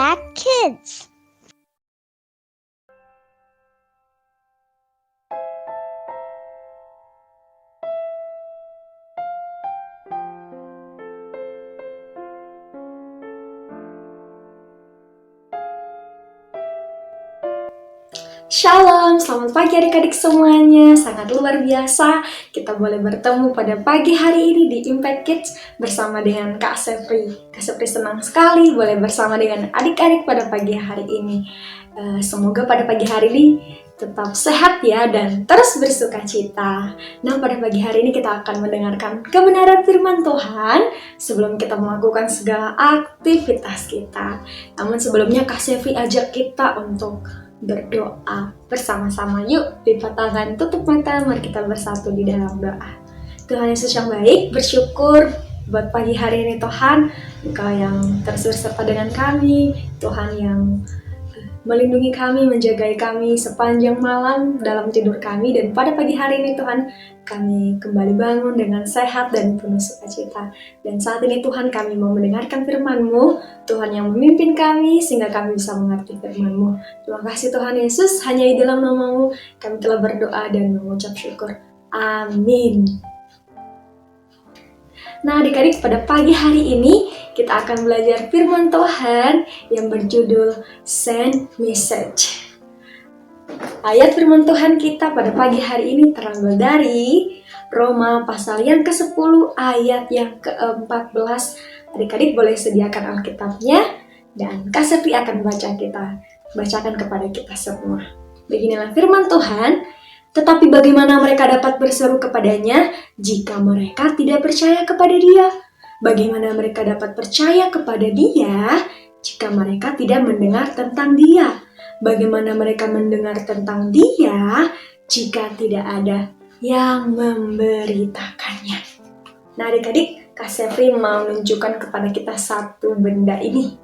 Impact Kids. Shalom, selamat pagi adik-adik semuanya. Sangat luar biasa kita boleh bertemu pada pagi hari ini di Impact Kids bersama dengan Kak Sepri. Kak Sepri senang sekali boleh bersama dengan adik-adik pada pagi hari ini. Semoga pada pagi hari ini tetap sehat ya dan terus bersuka cita. Nah, pada pagi hari ini kita akan mendengarkan kebenaran firman Tuhan sebelum kita melakukan segala aktivitas kita. Namun sebelumnya Kak Sepri ajak kita untuk berdoa bersama-sama. Yuk, lipat tangan, tutup mata, mari kita bersatu di dalam doa. Tuhan Yesus yang baik, bersyukur buat pagi hari ini Tuhan, Engkau yang terus berserta dengan kami, Tuhan yang melindungi kami, menjagai kami sepanjang malam dalam tidur kami, dan pada pagi hari ini Tuhan, kami kembali bangun dengan sehat dan penuh sukacita. Dan saat ini Tuhan, kami mau mendengarkan firman-Mu, Tuhan yang memimpin kami sehingga kami bisa mengerti firman-Mu. Terima kasih Tuhan Yesus, hanya di dalam nama-Mu kami telah berdoa dan mengucap syukur. Amin. Nah, adik-adik, pada pagi hari ini kita akan belajar firman Tuhan yang berjudul Send Message. Ayat firman Tuhan kita pada pagi hari ini terambil dari Roma pasal yang ke-10 ayat yang ke-14. Adik-adik boleh sediakan Alkitabnya dan Kak Sepri akan bacakan kepada kita semua. Beginilah firman Tuhan. Tetapi bagaimana mereka dapat berseru kepadanya jika mereka tidak percaya kepada Dia? Bagaimana mereka dapat percaya kepada Dia jika mereka tidak mendengar tentang Dia? Bagaimana mereka mendengar tentang Dia jika tidak ada yang memberitakannya? Nah, adik-adik, Kak Sepri mau menunjukkan kepada kita satu benda ini.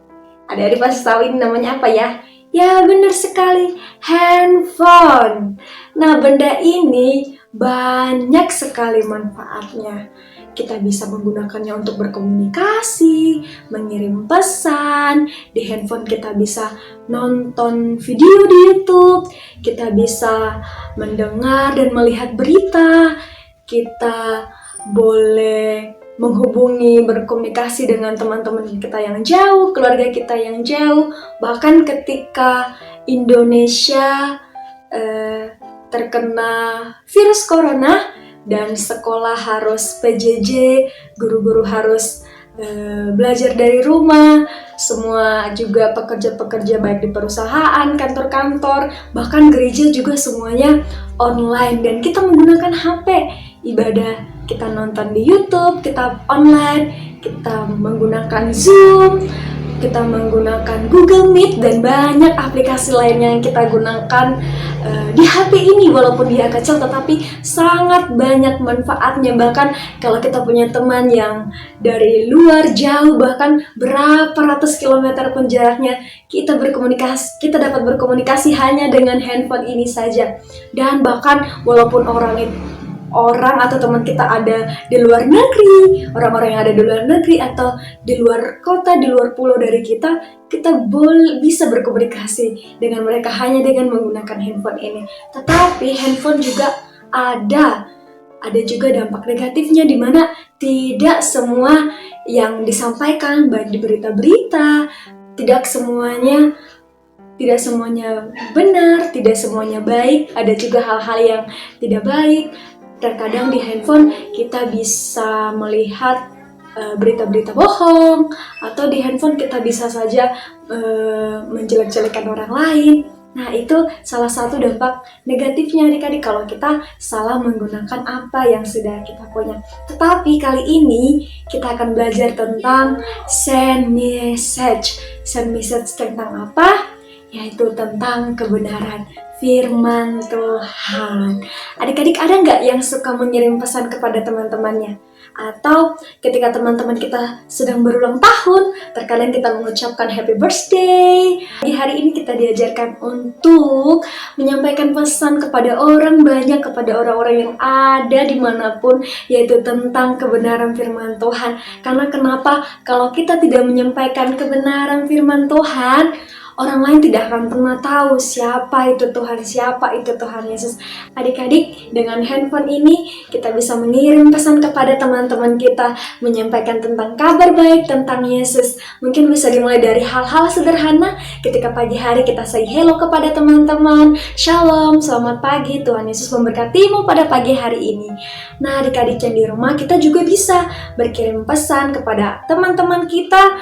Adik-adik pasti tahu ini namanya apa ya? Ya, benar sekali, handphone. Nah, benda ini banyak sekali manfaatnya. Kita bisa menggunakannya untuk berkomunikasi, mengirim pesan. Di handphone kita bisa nonton video di YouTube, kita bisa mendengar dan melihat berita, kita boleh menghubungi, berkomunikasi dengan teman-teman kita yang jauh, keluarga kita yang jauh. Bahkan ketika Indonesia terkena virus corona dan sekolah harus PJJ, guru-guru harus belajar dari rumah, semua juga pekerja-pekerja baik di perusahaan, kantor-kantor, bahkan gereja juga semuanya online dan kita menggunakan HP ibadah. Kita nonton di YouTube, kita online, kita menggunakan Zoom, kita menggunakan Google Meet, dan banyak aplikasi lainnya yang kita gunakan di HP ini. Walaupun dia kecil, tetapi sangat banyak manfaatnya. Bahkan kalau kita punya teman yang dari luar jauh, bahkan berapa ratus kilometer pun jaraknya, kita dapat berkomunikasi hanya dengan handphone ini saja. Dan bahkan walaupun orang atau teman kita ada di luar negeri, orang-orang yang ada di luar negeri atau di luar kota, di luar pulau dari kita bisa berkomunikasi dengan mereka hanya dengan menggunakan handphone ini. Tetapi handphone juga ada juga dampak negatifnya, di mana tidak semua yang disampaikan baik di berita-berita, tidak semuanya benar, tidak semuanya baik, ada juga hal-hal yang tidak baik. Terkadang di handphone kita bisa melihat berita-berita bohong, atau di handphone kita bisa saja menjelek-jelekan orang lain. Nah, itu salah satu dampak negatifnya adik-adik kalau kita salah menggunakan apa yang sudah kita punya. Tetapi kali ini kita akan belajar tentang send message. Send message tentang apa? Yaitu tentang kebenaran firman Tuhan. Adik-adik ada nggak yang suka mengirim pesan kepada teman-temannya? Atau ketika teman-teman kita sedang berulang tahun, terkadang kita mengucapkan happy birthday. Di hari ini kita diajarkan untuk menyampaikan pesan kepada orang banyak, kepada orang-orang yang ada dimanapun, yaitu tentang kebenaran firman Tuhan. Karena kenapa? Kalau kita tidak menyampaikan kebenaran firman Tuhan, orang lain tidak akan pernah tahu siapa itu Tuhan, siapa itu Tuhan Yesus. Adik-adik, dengan handphone ini kita bisa mengirim pesan kepada teman-teman kita, menyampaikan tentang kabar baik tentang Yesus. Mungkin bisa dimulai dari hal-hal sederhana, ketika pagi hari kita say hello kepada teman-teman. Shalom, selamat pagi, Tuhan Yesus memberkatimu pada pagi hari ini. Nah, adik-adik yang di rumah, kita juga bisa berkirim pesan kepada teman-teman kita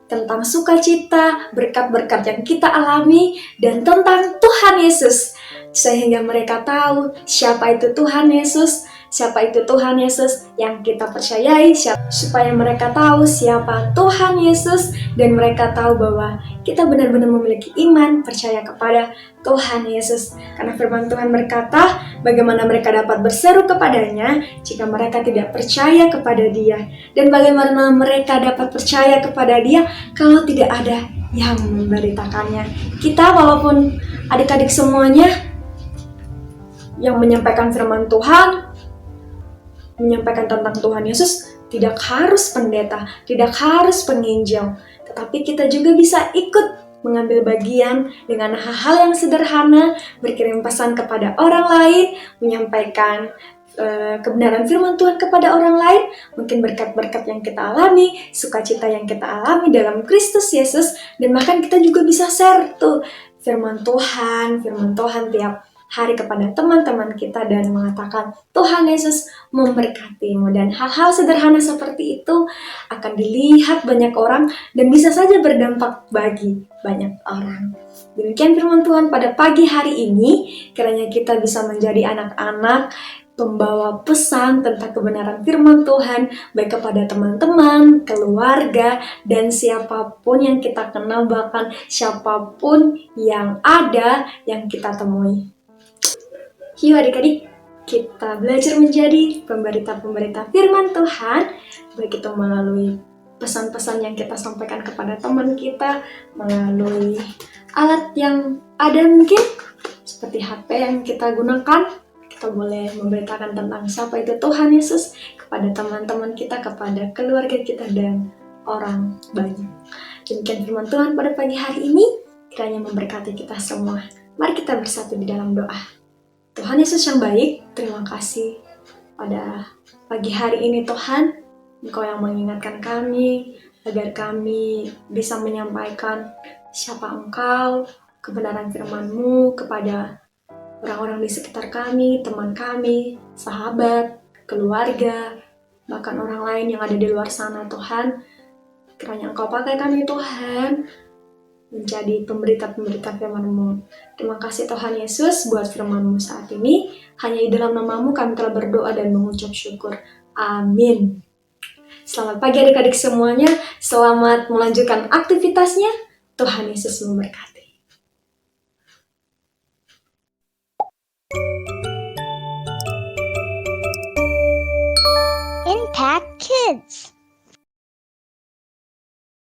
tentang sukacita, berkat-berkat yang kita alami, dan tentang Tuhan Yesus. Sehingga mereka tahu siapa itu Tuhan Yesus, siapa itu Tuhan Yesus yang kita percayai, supaya mereka tahu siapa Tuhan Yesus, dan mereka tahu bahwa kita benar-benar memiliki iman, percaya kepada Tuhan Yesus. Karena firman Tuhan berkata, bagaimana mereka dapat berseru kepadanya jika mereka tidak percaya kepada Dia, dan bagaimana mereka dapat percaya kepada Dia kalau tidak ada yang memberitakannya. Kita walaupun adik-adik semuanya yang menyampaikan firman Tuhan, menyampaikan tentang Tuhan Yesus, tidak harus pendeta, tidak harus penginjil, tetapi kita juga bisa ikut mengambil bagian dengan hal-hal yang sederhana, berkirim pesan kepada orang lain, menyampaikan kebenaran firman Tuhan kepada orang lain, mungkin berkat-berkat yang kita alami, sukacita yang kita alami dalam Kristus Yesus, dan bahkan kita juga bisa share tuh firman Tuhan tiap hari kepada teman-teman kita dan mengatakan Tuhan Yesus memberkatimu. Dan hal-hal sederhana seperti itu akan dilihat banyak orang dan bisa saja berdampak bagi banyak orang. Demikian firman Tuhan pada pagi hari ini. Kiranya kita bisa menjadi anak-anak pembawa pesan tentang kebenaran firman Tuhan, baik kepada teman-teman, keluarga, dan siapapun yang kita kenal, bahkan siapapun yang ada yang kita temui. Yuk adik-adik, kita belajar menjadi pemberita-pemberita firman Tuhan, baik itu melalui pesan-pesan yang kita sampaikan kepada teman kita, melalui alat yang ada mungkin, seperti HP yang kita gunakan. Kita boleh memberitakan tentang siapa itu Tuhan Yesus kepada teman-teman kita, kepada keluarga kita, dan orang banyak. Demikian firman Tuhan pada pagi hari ini, kiranya memberkati kita semua. Mari kita bersatu di dalam doa. Tuhan Yesus yang baik, terima kasih pada pagi hari ini Tuhan, Engkau yang mengingatkan kami, agar kami bisa menyampaikan siapa Engkau, kebenaran firman-Mu kepada orang-orang di sekitar kami, teman kami, sahabat, keluarga, bahkan orang lain yang ada di luar sana Tuhan. Kiranya Engkau pakai kami Tuhan, menjadi pemberita-pemberita firman-Mu. Terima kasih Tuhan Yesus buat firman-Mu saat ini. Hanya di dalam nama-Mu kami telah berdoa dan mengucap syukur. Amin. Selamat pagi adik-adik semuanya. Selamat melanjutkan aktivitasnya. Tuhan Yesus memberkati. Impact Kids.